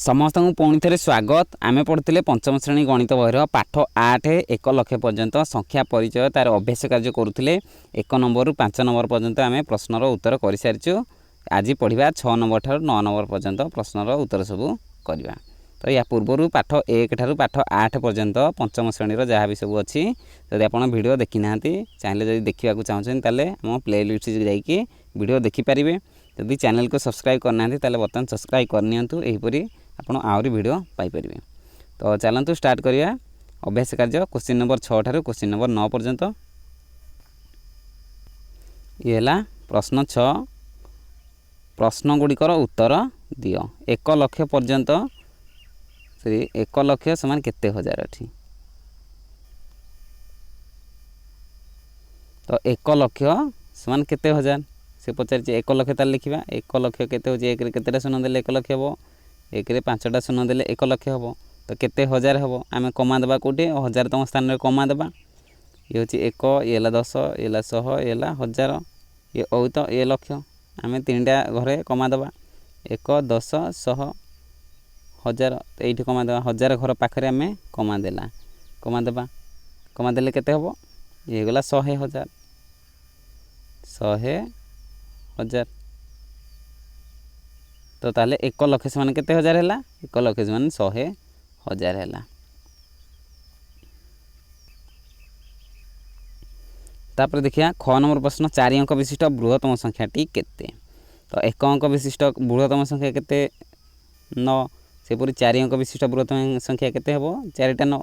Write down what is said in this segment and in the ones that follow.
समस्त को पुणी थे स्वागत। आम पढ़ुले पंचम श्रेणी गणित बहिर पाठ 8 1 लक्ष पर्यंत संख्या परिचय तार अभ्यास कार्य करुले। 1 नंबर रु 5 नंबर पर्यंत आम प्रश्नर उत्तर कर सारी। आज पढ़ा 6 नंबर ठार 9 नंबर पर्यंत प्रश्नर उत्तर सब करवा। तो या पूर्वर पाठ 1 ठार पाठ 8 पर्यंत पंचम श्रेणी जहाँ भी सब अच्छी जब आप वीडियो देखी ना चाहिए जब देखा चाहते आम प्ले लिस्ट जाकि वीडियो देखिपारे। जदि चैनल को सब्सक्राइब करना बर्तमान सब्सक्राइब करनियंतु एहीपरि आपण आहरी वीडियो पाइपर। तो चलतु स्टार्ट करिया अभ्यास कार्य। क्वेश्चन नंबर 6 ठार क्वेश्चन नंबर 9 पर्यंत ये प्रश्न 6। प्रश्न गुड़िकर उत्तर दियो। 1 लक्ष पर्यंत 1 लक्ष समान केते हजार अच्छी। तो 1 लक्ष समान केते हजार से पचार 1 लक्ष तार लिखा। 1 लक्ष केते होची 1 रे केतेटा शून्य देले 1 लक्ष हेबो। 1 रे 5टा शून्य देले 1 लक्ष हेबो। तो केते हजार हेबो आमे कमा देबा कोटे हजार तम स्थान रे कमा देबा। ये होची 1 ये 10 ये 100 ये 1000 ये औत ये लक्ष आमे तीनटा घरे कमा देबा 1 10 100 1000। तो एठी कमा देबा 1000 घर पाखरे आमे कमा देले केते हेबो ये गला 100,000 100,000। तो ताले 1 लक्ष समान केते हजार हैला 1 लक्ष समान 100,000 हैला। तापर देखिया ख नंबर प्रश्न 4 अंक विशिष्ट बृहत्तम संख्याटी केते। तो 1 अंक विशिष्ट बृहत्तम संख्या केते 9। सेपरि 4 अंक विशिष्ट बृहत्तम संख्या केते हेबो 4टा 9।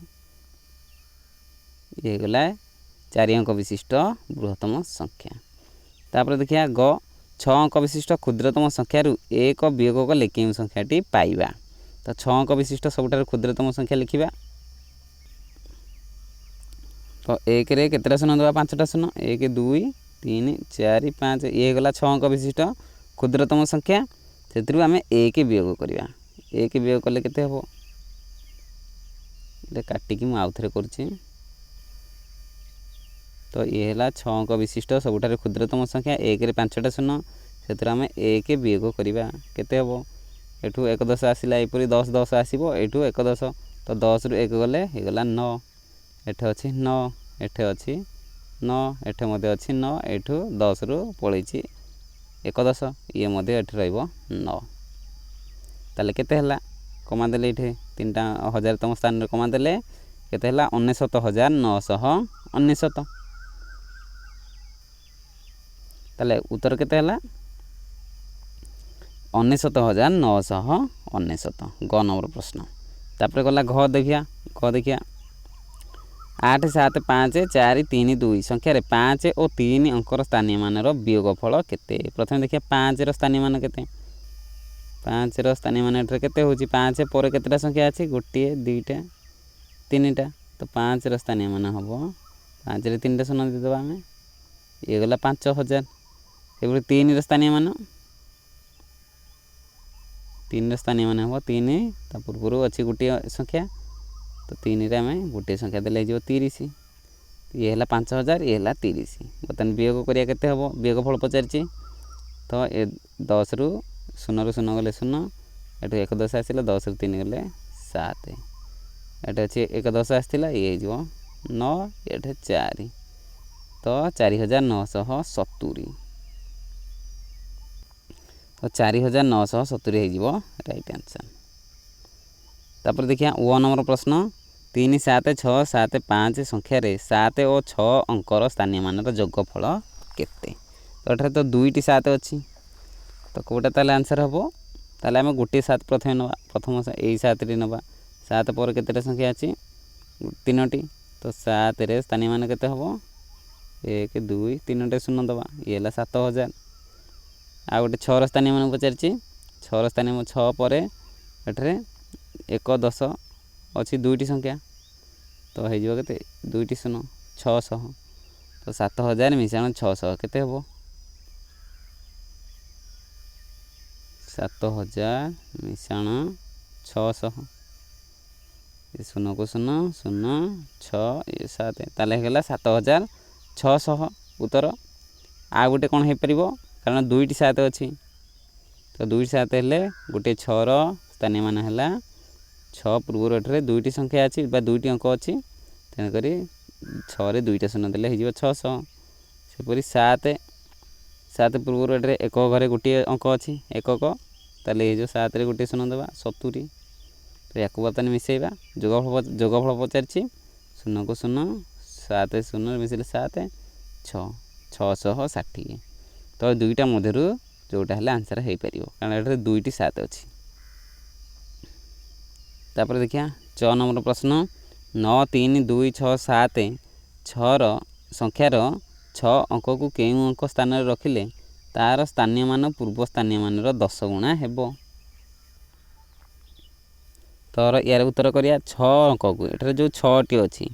ये गला 4 अंक विशिष्ट बृहत्तम संख्या। तापर देखिया ग 6 अंक विशिष्ट क्षुद्रतम संख्यारू 1 वियोग कले केउं संख्याटी पाइबा। तो 6 अंक विशिष्ट सबुठार क्षुद्रतम संख्या लिखिबा। तो 1 रे केतेटा शून्य देबा 5टा शून्य 1 2 3 4 5 ये गला 6 अंक विशिष्ट क्षुद्रतम संख्या। सेतिरु आमे 1 वियोग करिबा। 1 वियोग कले केते हेबो ले काटिकी मु आउथरे करछि। तो ये है 6 अंक विशिष्ट सबुठार क्षुद्रतम संख्या 1 रे 5टा शून्य से आम 1 वियोग करवा केते हेबो एठू 1 10 आसिला एपरी 10 10 आसीबो एठू 1 10। तो 10 रु 1 गले हे गला 9 एठे अछि 9 एठे अछि 9 एठे मध्ये अछि 9 एठू 10 रु पळैछि 1 10 ये मध्ये एठे रहइबो 9। ताले केते हला कमा देले एठे 3टा 1000 तम स्थान रे कमा देले केते हला 69,999। ताले उत्तर केते हला 69,999 ग नंबर प्रश्न। तापर गला घ देखिया 8 7 5 4 3 2 संख्यार 5 और 3 अंकर स्थानीय मानर वियोगफल केते। प्रथम देखिया 5 रो स्थानीय मान केते 5 रो स्थानीय मान एठरे केते होची 5 पर केतेटा संख्या अछि 1 2 3टा। तो 5 रो स्थानीय मान हबो 5 रे 3टा शून्य दे देबा हमें ये गला 5,000। एबे 3 रो स्थानीय मान 3 रो स्थानीय मान हबो 3 ता पूर्वरु अछि गुटे संख्या। तो 3 रे हमें गुटे संख्या देले जो 30। ये हला 5,000 ये हला 30। बतन वियोग करिया केते हबो वियोग फल पचारछि। तो ए 10 रु 0 रु 0 गले 0 एठो 1 10 आसिला 10 रु 3 गले 7 एठे अछि 1 10 आस्थिला ये जो 9 एठे 4 तो 4,970। तो 4,970 हो जीवो राइट आंसर। तापर देखिया ओ नंबर प्रश्न 3 7 6 7 5 संख्या रे 7 और 6 अंकर स्थानीय मानर योगफल केते। तो एठारे तो 2टी 7 अछि तो कोटा ताले आंसर हबो ताले हम गुटे 7 प्रथम एई 7 रे नबा 7 पर केतेटा संख्या अछि 3टी। तो 7 रे स्थानीय मान केते हबो 1 2 3टा शून्य दबा ये हला 7,000। आ गोटे 6 रो स्थानीय मान पचारछि 6 रो स्थानीय 6 पर एठरे 1 10 अछि 2टी संख्या। तो हे जिवो केते 2टी शून्य 600। तो 7,000 मिसाण 600 केते हबो 7,000 मिसाण 600 ये 0 को 0 0 6 ये 7 ताले हे गला 7,600 उत्तर। आ गोटे कोन हे परिबो कारण 2टी 7 अछि तो 2टी 7 हेले गोटे 6 रो ସ୍ଥାନୀୟ ମାନ ହେଲା 6 ପୂର୍ବରୁ ଏଠାରେ ଦୁଇଟି ସଂଖ୍ୟା ଅଛି ବା ଦୁଇଟି ଅଙ୍କ ଅଛି, ତେଣୁକରି 6ରେ ଦୁଇଟା ଶୂନ ଦେଲେ ହେଇଯିବ 600। ସେପରି 7 ପୂର୍ବରୁ ଏଠାରେ ଏକକ ଘରେ ଗୋଟିଏ ଅଙ୍କ ଅଛି ଏକକ, ତାହେଲେ ହେଇଯିବ 7ରେ ଗୋଟିଏ ଶୂନ ଦେବା 70। ତ ୟାକୁ ବର୍ତ୍ତମାନ ମିଶାଇବା, ଯୋଗଫଳ ପଚାରିଛି, ଶୂନକୁ ଶୂନ, 7 ଶୂନରେ ମିଶିଲେ 7, 660। ତ ଦୁଇଟା ମଧ୍ୟରୁ ଯେଉଁଟା ହେଲେ ଆନ୍ସର୍ ହେଇପାରିବ, କାରଣ ଏଠାରେ ଦୁଇଟି 7 ଅଛି। ତାପରେ ଦେଖିବା 6 ନମ୍ବର ପ୍ରଶ୍ନ, 9 3 2 6 7 6ର ସଂଖ୍ୟାର 6 ଅଙ୍କକୁ କେଉଁ ଅଙ୍କ ସ୍ଥାନରେ ରଖିଲେ ତାର ସ୍ଥାନୀୟ ମାନ ପୂର୍ବ ସ୍ଥାନୀୟ ମାନର 10 ଗୁଣା ହେବ। ତର ୟାର ଉତ୍ତର କରିବା 6 ଅଙ୍କକୁ, ଏଠାରେ ଯେଉଁ 6ଟି ଅଛି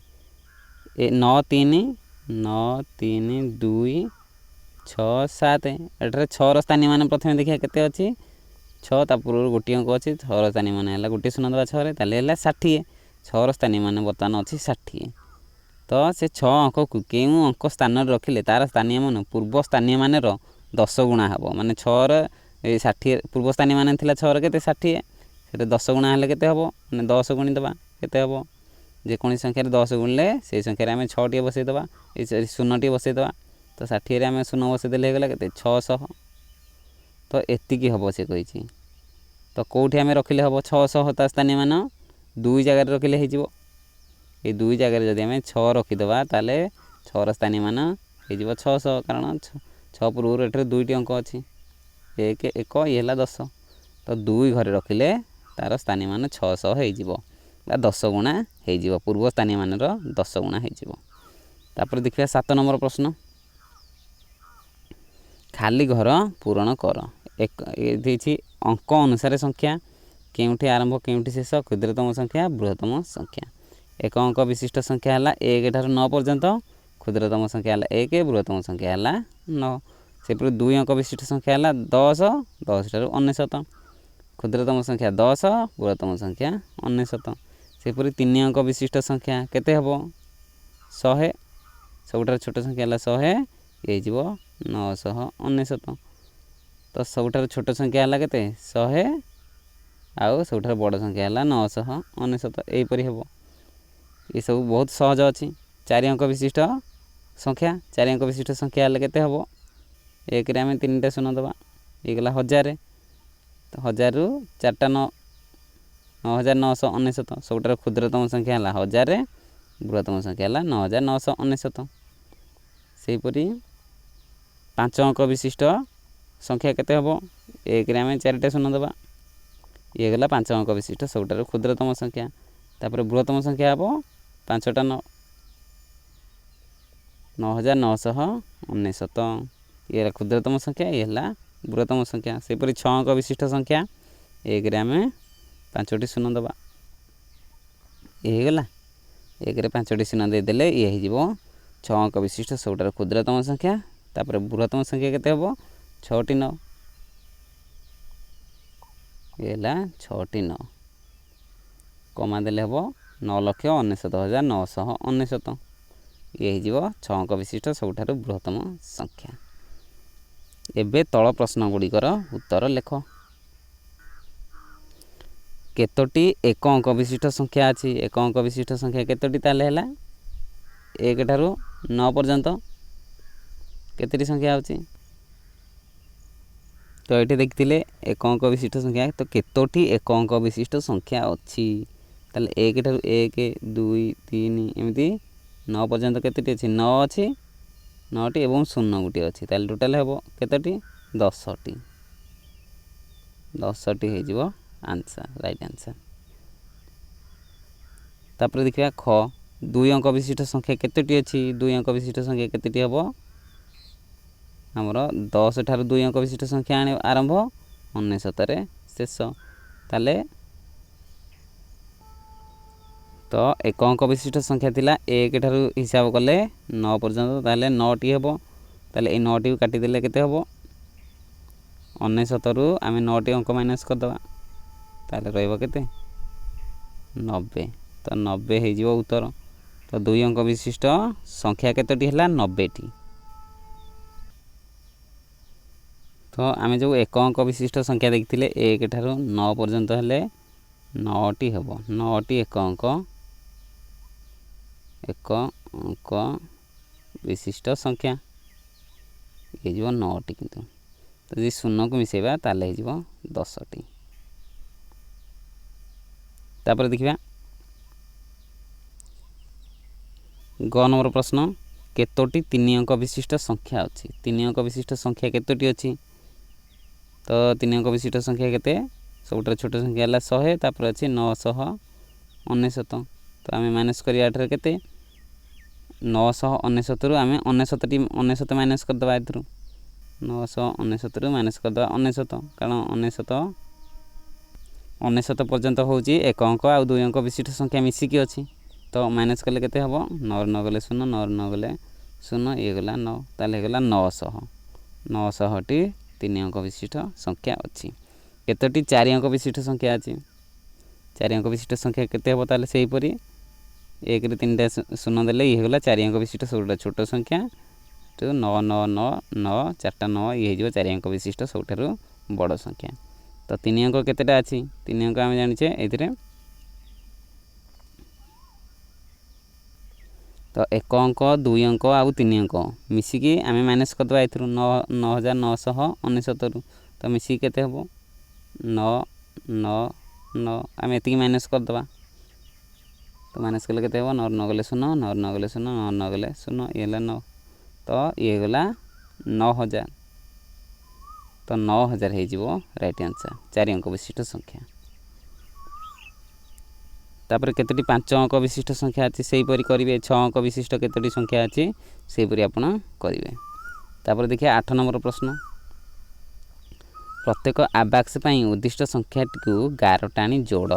9 3 2 6 7, ଏଠାରେ 6ର ସ୍ଥାନୀୟ ମାନ ପ୍ରଥମେ ଦେଖିବା କେତେ ଅଛି, 6 ତା ପୂର୍ବରୁ ଗୋଟିଏ ଅଙ୍କ ଅଛି, 6ର ସ୍ଥାନୀୟ ମାନ ହେଲା ଗୋଟିଏ ଶୂନ ଦେବା 6ରେ, ତାହେଲେ ହେଲା 60। 6ର ସ୍ଥାନୀୟ ମାନ ବର୍ତ୍ତମାନ ଅଛି 60। ତ ସେ 6 ଅଙ୍କକୁ କେଉଁ ଅଙ୍କ ସ୍ଥାନରେ ରଖିଲେ ତାର ସ୍ଥାନୀୟ ମାନ ପୂର୍ବ ସ୍ଥାନୀୟ ମାନର 10 ଗୁଣା ହେବ। ମାନେ 6ର 60 ପୂର୍ବ ସ୍ଥାନୀୟ ମାନ ଥିଲା 6ର କେତେ 60, ସେଟା 10 ଗୁଣା ହେଲେ କେତେ ହେବ, ମାନେ 10 ଗୁଣି ଦେବା କେତେ ହେବ, ଯେକୌଣସି ସଂଖ୍ୟାରେ 10 ଗୁଣିଲେ ସେଇ ସଂଖ୍ୟାରେ ଆମେ 6ଟିଏ ବସାଇଦେବା, ଏଇ ଶୂନଟିଏ ବସାଇଦେବା। ତ 60ରେ ଆମେ ଶୂନ ବସାଇଦେଲେ ହେଇଗଲା କେତେ 600। ତ ଏତିକି ହେବ ସେ କହିଛି। ତ କେଉଁଠି ଆମେ ରଖିଲେ ହେବ 600, ତା ସ୍ଥାନୀୟ ମାନ 2 ଜାଗାରେ ରଖିଲେ ହେଇଯିବ। এই 2 ଜାଗାରେ ଯଦି ଆମେ 6 ରଖିଦେବା ତାହେଲେ 6ର ସ୍ଥାନୀୟ ମାନ ହେଇଯିବ 600, କାରଣ 6 ପୂର୍ବରୁ ଏଠାରେ ଦୁଇଟି ଅଙ୍କ ଅଛି 1 1, ଇଏ ହେଲା 10। ତ 2 ଘରେ ରଖିଲେ ତାର ସ୍ଥାନୀୟ ମାନ 600 ହେଇଯିବ ବା 10 ଗୁଣା ହେଇଯିବ, ପୂର୍ବ ସ୍ଥାନୀୟ ମାନର 10 ଗୁଣା ହେଇଯିବ। ତାପରେ ଦେଖିବା 7 ନମ୍ବର ପ୍ରଶ୍ନ, ଖାଲି ଘର ପୂରଣ କର। ଦେଇଛି ଅଙ୍କ ଅନୁସାରେ ସଂଖ୍ୟା, କେଉଁଠି ଆରମ୍ଭ କେଉଁଠି ଶେଷ, କ୍ଷୁଦ୍ରତମ ସଂଖ୍ୟା ବୃହତ୍ତମ ସଂଖ୍ୟା। ଏକ ଅଙ୍କ ବିଶିଷ୍ଟ ସଂଖ୍ୟା ହେଲା 1 ଠାରୁ 9 ପର୍ଯ୍ୟନ୍ତ, କ୍ଷୁଦ୍ରତମ ସଂଖ୍ୟା ହେଲା 1, ବୃହତ୍ତମ ସଂଖ୍ୟା ହେଲା 9। ସେପରି 2 ଅଙ୍କ ବିଶିଷ୍ଟ ସଂଖ୍ୟା ହେଲା 10, 10 ଠାରୁ 99, କ୍ଷୁଦ୍ରତମ ସଂଖ୍ୟା 10, ବୃହତ୍ତମ ସଂଖ୍ୟା 99। ସେପରି 3 ଅଙ୍କ ବିଶିଷ୍ଟ ସଂଖ୍ୟା କେତେ ହେବ 100, ସବୁଠାରୁ ଛୋଟ ସଂଖ୍ୟା ହେଲା 100, ହେଇଯିବ 999। ତ ସବୁଠାରୁ ଛୋଟ ସଂଖ୍ୟା ହେଲା କେତେ 100, ଆଉ ସବୁଠାରୁ ବଡ଼ ସଂଖ୍ୟା ହେଲା 999, ଏହିପରି ହେବ। ଏସବୁ ବହୁତ ସହଜ ଅଛି। 4 ଅଙ୍କ ବିଶିଷ୍ଟ ସଂଖ୍ୟା, 4 ଅଙ୍କ ବିଶିଷ୍ଟ ସଂଖ୍ୟା ହେଲେ କେତେ ହେବ, 1ରେ ଆମେ 3ଟା ଶୂନ ଦେବା, ହେଇଗଲା 1000। ତ 1000ରୁ 4ଟା 9999, ସବୁଠାରୁ କ୍ଷୁଦ୍ରତମ ସଂଖ୍ୟା ହେଲା 1000, ବୃହତ୍ତମ ସଂଖ୍ୟା ହେଲା 9999। ସେହିପରି 5 ଅଙ୍କ ବିଶିଷ୍ଟ ସଂଖ୍ୟା କେତେ ହେବ, 1ରେ ଆମେ 4ଟା ଶୂନ ଦେବା, ଇଏ ଗଲା 5 ଅଙ୍କ ବିଶିଷ୍ଟ ସବୁଠାରୁ କ୍ଷୁଦ୍ରତମ ସଂଖ୍ୟା। ତାପରେ ବୃହତ୍ତମ ସଂଖ୍ୟା ହେବ 5ଟା 9999, ଇଏ ହେଲା କ୍ଷୁଦ୍ରତମ ସଂଖ୍ୟା, ଇଏ ହେଲା ବୃହତ୍ତମ ସଂଖ୍ୟା। ସେହିପରି 6 ଅଙ୍କ ବିଶିଷ୍ଟ ସଂଖ୍ୟା, 1ରେ ଆମେ 5ଟି ଶୂନ ଦେବା, ଇଏ ହେଇଗଲା, 1ରେ 5ଟି ଶୂନ ଦେଇଦେଲେ ଇଏ ହେଇଯିବ 6 ଅଙ୍କ ବିଶିଷ୍ଟ ସବୁଠାରୁ କ୍ଷୁଦ୍ରତମ ସଂଖ୍ୟା। ତାପରେ ବୃହତ୍ତମ ସଂଖ୍ୟା କେତେ ହେବ 6ଟି 9, ଇଏ ହେଲା 6ଟି 9, କମା ଦେଲେ ହେବ 9,99,999, ଇଏ ହେଇଯିବ 6 ଅଙ୍କ ବିଶିଷ୍ଟ ସବୁଠାରୁ ବୃହତ୍ତମ ସଂଖ୍ୟା। ଏବେ ତଳ ପ୍ରଶ୍ନ ଗୁଡ଼ିକର ଉତ୍ତର ଲେଖ। କେତୋଟି 1 ଅଙ୍କ ବିଶିଷ୍ଟ ସଂଖ୍ୟା ଅଛି, 1 ଅଙ୍କ ବିଶିଷ୍ଟ ସଂଖ୍ୟା କେତୋଟି, ତାହେଲେ ହେଲା 1 ଠାରୁ 9 ପର୍ଯ୍ୟନ୍ତ କେତୋଟି ସଂଖ୍ୟା ହେଉଛି। ତ ଏଠି ଦେଖିଥିଲେ 1 ଅଙ୍କ ବିଶିଷ୍ଟ ସଂଖ୍ୟା, ତ କେତୋଟି 1 ଅଙ୍କ ବିଶିଷ୍ଟ ସଂଖ୍ୟା ଅଛି, ତାହେଲେ 1 ଠାରୁ 1 2 3 ଏମିତି 9 ପର୍ଯ୍ୟନ୍ତ କେତୋଟି ଅଛି, 9 ଅଛି, 9ଟି ଏବଂ 0 ଗୋଟିଏ ଅଛି, ତାହେଲେ ଟୋଟାଲ୍ ହେବ କେତୋଟି 10ଟି। 10ଟି ହେଇଯିବ ଆନ୍ସର୍, ରାଇଟ୍ ଆନ୍ସର୍। ତାପରେ ଦେଖିବା ଖ, 2 ଅଙ୍କ ବିଶିଷ୍ଟ ସଂଖ୍ୟା କେତୋଟି ଅଛି, 2 ଅଙ୍କ ବିଶିଷ୍ଟ ସଂଖ୍ୟା କେତୋଟି ହେବ, ଆମର 10 ଠାରୁ 2 ଅଙ୍କ ବିଶିଷ୍ଟ ସଂଖ୍ୟା ଆରମ୍ଭ, 99ରେ ଶେଷ। ତାହେଲେ ତ 1 ଅଙ୍କ ବିଶିଷ୍ଟ ସଂଖ୍ୟା ଥିଲା 1 ଠାରୁ ହିସାବ କଲେ 9 ପର୍ଯ୍ୟନ୍ତ, ତାହେଲେ 9ଟି ହେବ। ତାହେଲେ ଏଇ 9ଟିକୁ କାଟିଦେଲେ କେତେ ହେବ, 99ରୁ ଆମେ 9ଟି ଅଙ୍କ ମାଇନସ୍ କରିଦେବା, ତାହେଲେ ରହିବ କେତେ 90। ତ 90 ହେଇଯିବ ଉତ୍ତର। ତ 2 ଅଙ୍କ ବିଶିଷ୍ଟ ସଂଖ୍ୟା କେତୋଟି ହେଲା 90ଟି। ତ ଆମେ ଯେଉଁ 1 ଅଙ୍କ ବିଶିଷ୍ଟ ସଂଖ୍ୟା ଦେଖିଥିଲେ 1 ଠାରୁ 9 ପର୍ଯ୍ୟନ୍ତ ହେଲେ 9ଟି ହେବ। 9ଟି ଏକ ଅଙ୍କ ବିଶିଷ୍ଟ ସଂଖ୍ୟା ହେଇଯିବ 9ଟି। କିନ୍ତୁ ଯଦି ଶୂନକୁ ମିଶାଇବା ତାହେଲେ ହେଇଯିବ 10ଟି। ତାପରେ ଦେଖିବା ଗ ନମ୍ବର ପ୍ରଶ୍ନ, କେତୋଟି 3 ଅଙ୍କ ବିଶିଷ୍ଟ ସଂଖ୍ୟା ଅଛି? 3 ଅଙ୍କ ବିଶିଷ୍ଟ ସଂଖ୍ୟା କେତୋଟି ଅଛି? ତ 3 ଅଙ୍କ ବିଶିଷ୍ଟ ସଂଖ୍ୟା କେତେ? ସବୁଠାରୁ ଛୋଟ ସଂଖ୍ୟା ହେଲା 100, ତାପରେ ଅଛି 999। ତ ଆମେ ମାଇନସ୍ କରିବା ଏଠାରେ କେତେ? 999ରୁ ଆମେ 99 ମାଇନସ୍ କରିଦେବା। ଏଥିରୁ 999ରୁ ମାଇନସ୍ କରିଦେବା 99, କାରଣ 99 ପର୍ଯ୍ୟନ୍ତ ହେଉଛି 1 ଅଙ୍କ ଆଉ 2 ଅଙ୍କ ବିଶିଷ୍ଟ ସଂଖ୍ୟା ମିଶିକି ଅଛି। ତ ମାଇନସ୍ କଲେ କେତେ ହେବ? 9ରୁ 9 ଗଲେ 0, 9ରୁ 9 ଗଲେ 0, ଇଏ ଗଲା 9, ତାହେଲେ ହେଇଗଲା 900। 900ଟି 3 ଅଙ୍କ ବିଶିଷ୍ଟ ସଂଖ୍ୟା ଅଛି। କେତୋଟି 4 ଅଙ୍କ ବିଶିଷ୍ଟ ସଂଖ୍ୟା ଅଛି? 4 ଅଙ୍କ ବିଶିଷ୍ଟ ସଂଖ୍ୟା କେତେ ହେବ? ତାହେଲେ ସେହିପରି 1ରେ 3ଟା 0 ଦେଲେ ଇଏ ହେଇଗଲା 4 ଅଙ୍କ ବିଶିଷ୍ଟ ସବୁଠାରୁ ଛୋଟ ସଂଖ୍ୟା। 999 4ଟା 9, ଇଏ ହେଇଯିବ 4 ଅଙ୍କ ବିଶିଷ୍ଟ ସବୁଠାରୁ ବଡ଼ ସଂଖ୍ୟା। ତ 3 ଅଙ୍କ କେତେଟା ଅଛି? 3 ଅଙ୍କ ଆମେ ଜାଣିଛେ ଏଇଥିରେ ତ 1 ଅଙ୍କ 2 ଅଙ୍କ ଆଉ 3 ଅଙ୍କ ମିଶିକି ଆମେ ମାଇନସ୍ କରିଦେବା ଏଥିରୁ 9999ରୁ। ତ ମିଶିକି କେତେ ହେବ? 999। ଆମେ ଏତିକି ମାଇନସ୍ କରିଦେବା। ତ ମାଇନସ୍ କଲେ କେତେ ହେବ? 9ରୁ 9 ଗଲେ 0, 9ରୁ 9 ଗଲେ 0, 9ରୁ 9 ଗଲେ 0, ଇଏ ହେଲା 9। ତ ଇଏ ଗଲା 9000। ତ 9000 ହେଇଯିବ ରାଇଟ୍ ଆନ୍ସର୍, 4 ଅଙ୍କ ବିଶିଷ୍ଟ ସଂଖ୍ୟା। ତାପରେ କେତୋଟି 5 ଅଙ୍କ ବିଶିଷ୍ଟ ସଂଖ୍ୟା ଅଛି? ସେହିପରି କରିବେ। 6 ଅଙ୍କ ବିଶିଷ୍ଟ କେତୋଟି ସଂଖ୍ୟା ଅଛି? ସେହିପରି ଆପଣ କରିବେ। ତାପରେ ଦେଖିବା 8 ନମ୍ବର ପ୍ରଶ୍ନ, ପ୍ରତ୍ୟେକ ଆବାକ୍ସ ପାଇଁ ଉଦ୍ଦିଷ୍ଟ ସଂଖ୍ୟାଟିକୁ ଗାର ଟାଣି ଯୋଡ଼।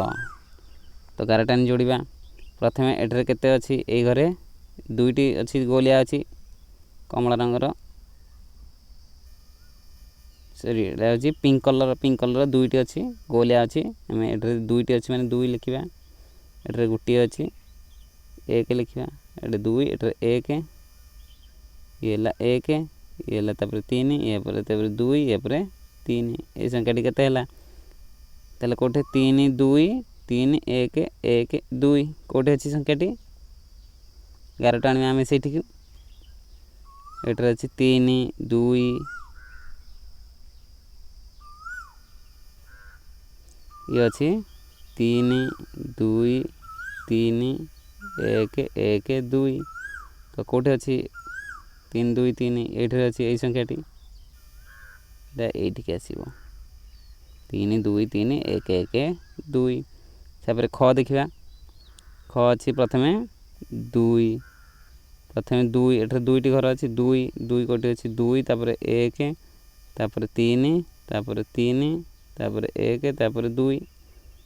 ତ ଗାର ଟାଣି ଯୋଡ଼ିବା। ପ୍ରଥମେ ଏଠାରେ କେତେ ଅଛି? ଏଇ ଘରେ 2ଟି ଅଛି, ଗୋଲିଆ ଅଛି କମଳା ରଙ୍ଗର, ସରି ଏଇଟା ହେଉଛି ପିଙ୍କ କଲର 2ଟି ଅଛି, ଗୋଲିଆ ଅଛି। ଆମେ ଏଠାରେ 2ଟି ଅଛି ମାନେ 2 ଲେଖିବା। ଏଠାରେ ଗୋଟିଏ ଅଛି 1 ଲେଖିବା, ଏଠି 2, ଏଠାରେ 1, ଇଏ ହେଲା 1, ଇଏ ହେଲା ତାପରେ 3, ଇଏ ପରେ ତାପରେ 2, ଇଏ ପରେ 3। ଏଇ ସଂଖ୍ୟାଟି କେତେ ହେଲା? ତାହେଲେ କେଉଁଠି 3 2 3 1 1 2 କେଉଁଠି ଅଛି ସଂଖ୍ୟାଟି? ଗାରଟା ଆଣିବା ଆମେ ସେଇଠିକୁ। ଏଠାରେ ଅଛି 3 2, ଇଏ ଅଛି 3 2 3 1 1 2। ତ କେଉଁଠି ଅଛି 3 2 3? ଏଇଠାରେ ଅଛି ଏଇ ସଂଖ୍ୟାଟି, ଏଇଠିକି ଆସିବ 3 2 3 1 1 2। ତାପରେ ଖ ଦେଖିବା। ଖ ଅଛି ପ୍ରଥମେ 2, ଏଠାରେ 2ଟି ଘର ଅଛି, 2 କେଉଁଠି ଅଛି? 2 ତାପରେ 1 ତାପରେ 3 ତାପରେ 3 ତାପରେ 1 ତାପରେ 2।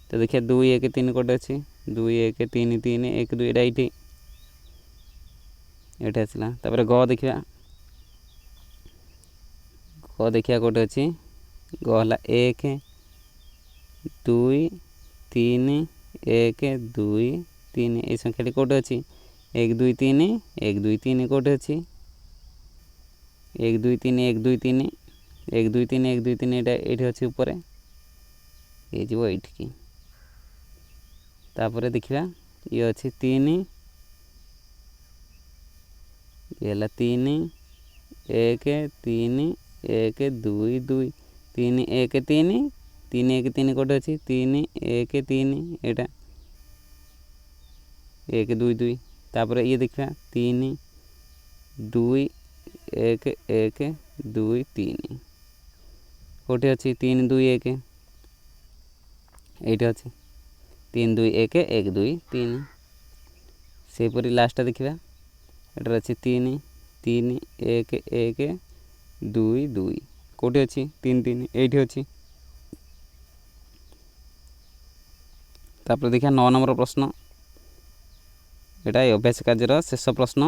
ତ ଦେଖିବା 2 1 3 କେଉଁଠି ଅଛି? 2 1 3 3 1 2, ଏଇଟା ଏଇଠି ଆସିଲା। ତାପରେ ଗ ଦେଖିବା। କେଉଁଠି ଅଛି? ଗ ହେଲା 1 2 3 1 2 3। ଏଇ ସଂଖ୍ୟାଟି କେଉଁଠି ଅଛି? 1 2 3 1 2 3 କେଉଁଠି ଅଛି? 1 2 3 1 2 3 1 2 3 1 2 3, ଏଇଟା ଏଇଠି ଅଛି ଉପରେ, ହେଇଯିବ ଏଇଠିକି। ତାପରେ ଦେଖିବା ଇଏ ଅଛି 3, ଇଏ ହେଲା 3 1 3 1 2 2 3 1 3 3 1 3 କେଉଁଠି ଅଛି? 3 1 3, ଏଇଟା 1 2 2। ତାପରେ ଇଏ ଦେଖିବା 3 2 1 1 2 3 କେଉଁଠି ଅଛି? 3 2 1, ଏଇଠି ଅଛି 3 2 1 1 2 3। ସେହିପରି ଲାଷ୍ଟଟା ଦେଖିବା। ଏଠାରେ ଅଛି 3 3 1 1 2 2 କେଉଁଠି ଅଛି? 3 3, ଏଇଠି ଅଛି। ତାପରେ ଦେଖିବା 9 ନମ୍ବର ପ୍ରଶ୍ନ। ଏଇଟା ଏ ଅଭ୍ୟାସ କାର୍ଯ୍ୟର ଶେଷ ପ୍ରଶ୍ନ।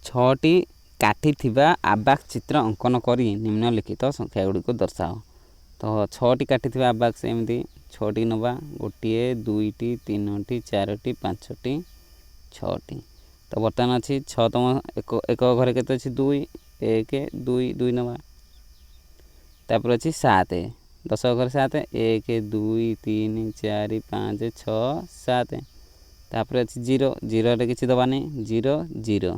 6ଟି କାଠି ଥିବା ଆବାକ୍ସ ଚିତ୍ର ଅଙ୍କନ କରି ନିମ୍ନଲିଖିତ ସଂଖ୍ୟା ଗୁଡ଼ିକୁ ଦର୍ଶାଅ। ତ 6ଟି କାଠି ଥିବା ଆବାକ୍ସ ଏମିତି 6ଟି ନେବା, 1 2 3 4 5 6ଟି। ତ ବର୍ତ୍ତମାନ ଅଛି 6ତମ ଏକ ଘରେ କେତେ ଅଛି? 2 1 2 2 ନେବା। ତାପରେ ଅଛି 7, 10 ଘରେ 7 1 2 3 4 5 6 7 तापर अच्छी 0 0 रे किसी दबानी 0 0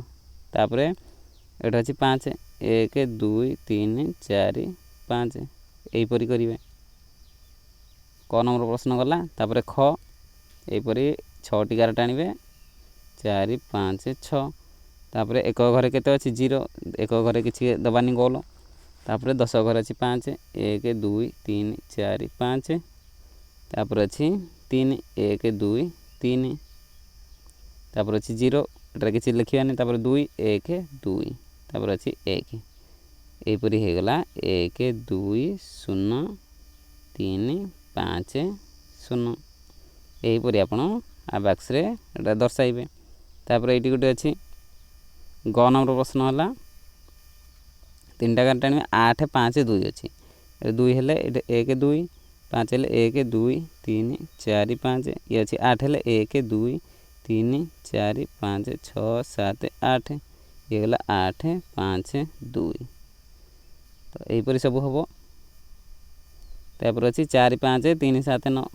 तापर एटा अच्छी 5 1 2 3 4 5 यहीपरी करेंगे क नंबर प्रश्न गला तापर ख यहीपरी 6 टी गार टाणिबे 4 5 6 तापर एक घरे केते अच्छी 0 एक घरे किसी दबानी गोल तापर 10 घरे अच्छी 5 1 2 3 4 5 तापर अच्छी 3 1 2 3 तापर अच्छी 0 एटा किसी लिखियानी तापर 2 1 2 तापर अच्छी 1 यहीपरी हो गला 1 2 0 3 5 0 यहीपरी आपण आ बॉक्स रे एटा दर्शाइबे तापर एटी गोटे अच्छी ग नंबर प्रश्न होला 3टा गार टाणिबे 8 5 2 अच्छी 2 हेले 1 2 5 हेले 1 2 3 4 5 ये अच्छी 8 हेले 1 2 3 4 5 6 7 8 ये गला 8 5 2 तो यहीपरी सब हम तापर अच्छी 4 5 3 7 9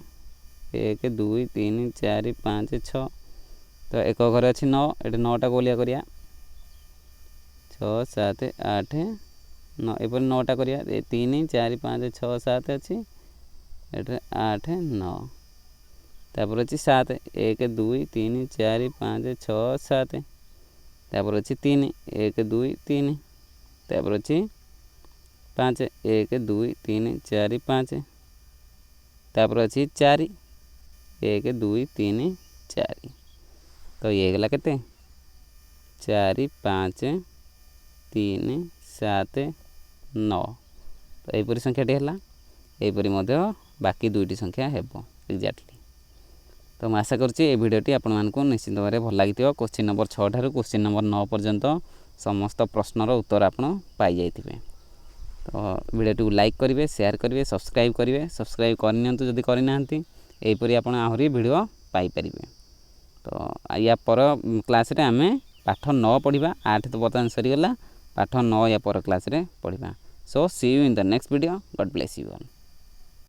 1 2 3 4 5 6 तो एक घरे अच्छी 9 ये 9टा गोलिया करिया 6 7 8 9 एपर 9टा करिया 3 4 5 6 7 अच्छी ये 8 9 तापर अच्छी 7 1 2 3 4 5 6 7 तापर अच्छी 3 1 2 3 तापर अच्छी 5 1 2 3 4 5 तापर अच्छी 4 1 2 3 4 तो ये गला केते 4 5 3 7 9 तो यहीपरी संख्याटी है यहीपरी बाकी दुईटी संख्या हेबो एक्जाक्टली तो मैं आशा करुँची ये भिडियोटी आपको निश्चित भाव भल लगी क्वेश्चन नंबर 6 ठारू क्वेश्चन नंबर 9 पर्यंत समस्त प्रश्नर उत्तर आप पाई जाइथिबे तो भिडियोटी लाइक करेंगे शेयर करेंगे सब्सक्राइब करनी जदि करना यहीपरी आप आहरी भिडियो पाइपर तो या पर क्लास रे आमे पाठ 9 पढ़ा 8 तो बर्तमान सरीगला पाठ 9 या पर क्लास रे पढ़ा so see you in the next video God bless you all.